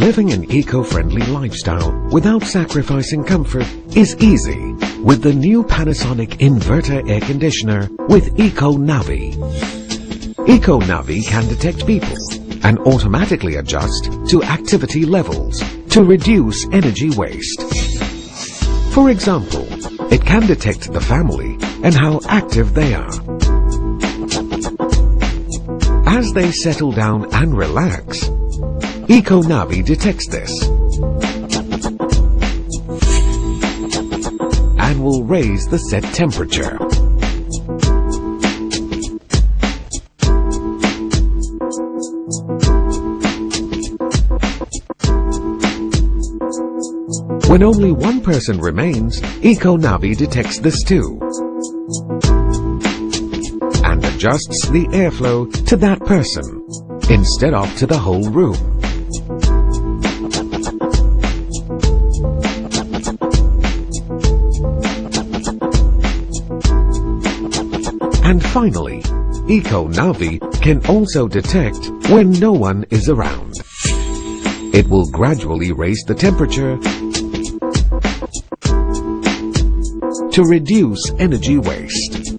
Living an eco-friendly lifestyle without sacrificing comfort is easy with the new Panasonic Inverter air conditioner with EcoNavi. EcoNavi can detect people and automatically adjust to activity levels to reduce energy waste. For example, it can detect the family and how active they are. As they settle down and relax, EcoNavi detects this and will raise the set temperature. When only one person remains, EcoNavi detects this too and adjusts the airflow to that person instead of to the whole room. And finally, EcoNavi can also detect when no one is around. It will gradually raise the temperature to reduce energy waste.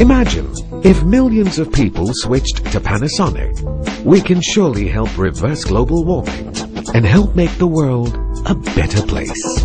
Imagine if millions of people switched to Panasonic. We can surely help reverse global warming and help make the world a better place.